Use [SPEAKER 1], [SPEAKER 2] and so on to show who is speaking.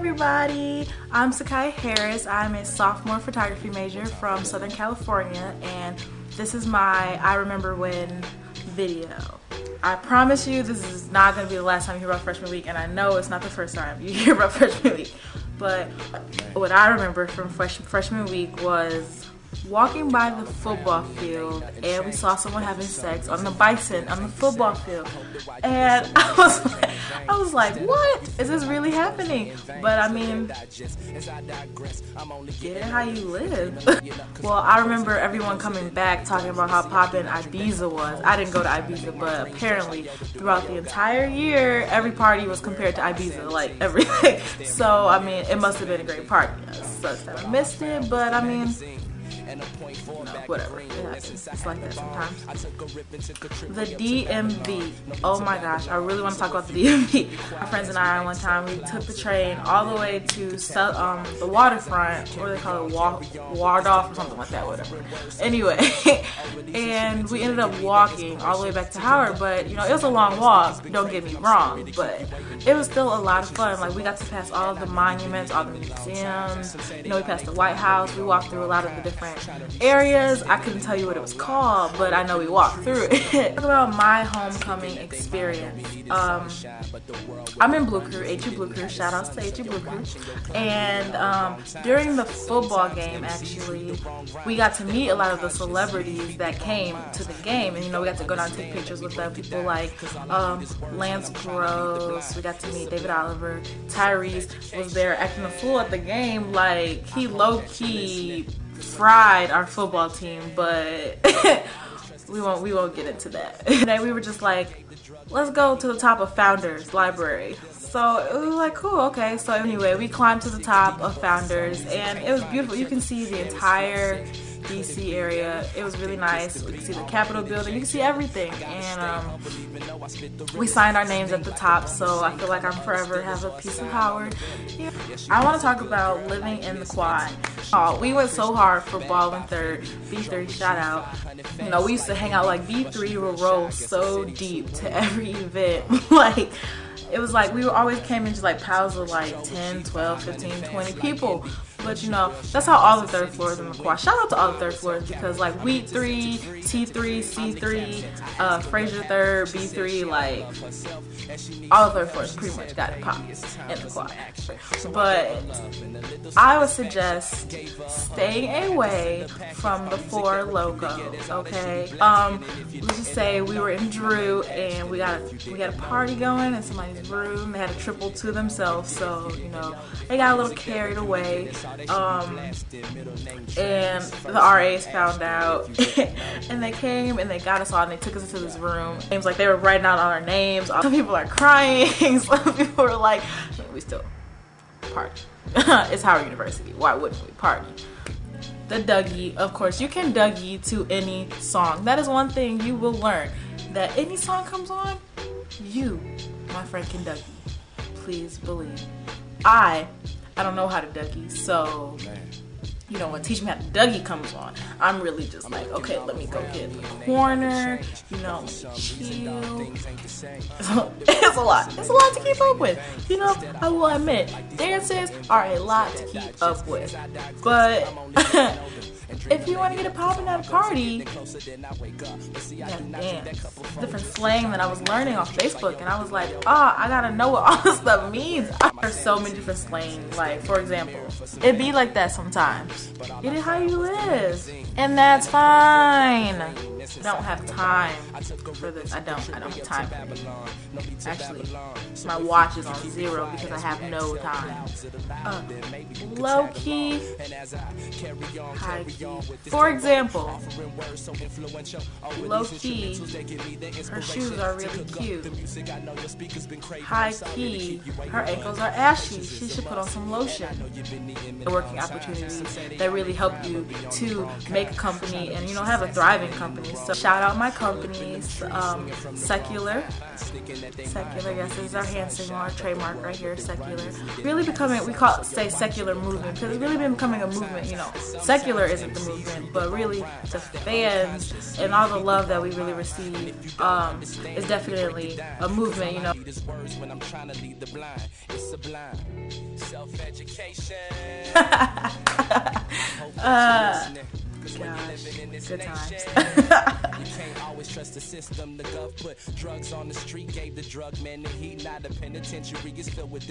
[SPEAKER 1] everybody, I'm Sakai Harris. I'm a sophomore photography major from Southern California, and this is my I Remember When video. I promise you this is not going to be the last time you hear about freshman week, and I know it's not the first time you hear about freshman week, but what I remember from freshman week was walking by the football field and we saw someone having sex on the bison on the football field, and I was like, what is this really happening? But I mean, get it how you live. Well, I remember everyone coming back talking about how poppin' Ibiza was. I didn't go to Ibiza, but apparently throughout the entire year every party was compared to Ibiza, like everything. So I mean, it must have been a great party. It sucks that I missed it, but I mean, whatever, it happens. It's like that sometimes. The DMV. Oh my gosh, I really want to talk about the DMV. My friends and I, one time, we took the train all the way to the waterfront, what do they call it, Waldorf or something like that, whatever. Anyway, and we ended up walking all the way back to Howard, but you know, it was a long walk, don't get me wrong, but it was still a lot of fun. Like, we got to pass all of the monuments, all the museums, you know, we passed the White House, we walked through a lot of the different areas. I couldn't tell you what it was called, but I know we walked through it. Talk about my homecoming experience. I'm in Blue Crew, HU Blue Crew, shout outs to HU Blue Crew, and during the football game, actually, we got to meet a lot of the celebrities that came to the game, and you know, we got to go down and take pictures with them. People like Lance Gross, we got to meet David Oliver. Tyrese was there acting a fool at the game, like he low-key fried our football team, but we won't get into that. And we were just like, let's go to the top of Founders Library. So we were like, cool, okay. So anyway, we climbed to the top of Founders, and it was beautiful. You can see the entire DC area. It was really nice. You can see the Capitol building. You can see everything. And we signed our names at the top, so I feel like I'm forever have a piece of Howard. Yeah. I want to talk about living in the quad. Oh, we went so hard for ball in third. B3, shout out. You know, we used to hang out like B3 would roll so deep to every event. Like, it was like we always came in just like piles of like 10, 12, 15, 20 people. But you know, that's how all the third floors in the quad. Shout out to all the third floors, because like Wheat 3, T3, C3, Fraser 3rd, B3, like all the third floors pretty much got it popping in the quad. But I would suggest staying away from the four locos, okay? Let's just say we were in Drew and we got a party going in somebody's room. They had a triple to themselves, so you know, they got a little carried away. And the RAs found out and they came and they got us all and they took us into this room. It was like they were writing out all our names. Some people are crying. Some people were like, we still party. It's Howard University. Why wouldn't we party? The Dougie, of course, you can Dougie to any song. That is one thing you will learn, that any song comes on, you, my friend, can Dougie. Please believe. I don't know how to Dougie, so you know, when Teach Me How to Dougie comes on, I'm really just like, okay, let me go get in the corner, you know, chill. It's a lot. It's a lot to keep up with. You know, I will admit, dances are a lot to keep up with. But if you want to get it popping at a party, you gotta dance. Different slang that I was learning off Facebook, and I was like, oh, I gotta know what all this stuff means. There's so many different slang. Like, for example, it be like that sometimes. Get it how you live, and that's fine. I don't have time for this. I don't have time for it. Actually, my watch is on 0 because I have no time. Low key, high key. For example, low key, her shoes are really cute. High key, her ankles are ashy. She should put on some lotion. The working opportunities that really help you to make a company and, you know, have a thriving company. So shout out my companies, Secular, yes, this is our hand signal, our trademark right here, Secular. Really becoming, we say secular movement, because it's really been becoming a movement, you know. Secular isn't the movement, but really the fans and all the love that we really receive is definitely a movement, you know. Gosh, good times.
[SPEAKER 2] You can't always trust the system. The gov put drugs on the street, gave the drug man the heat. Now the penitentiary is filled with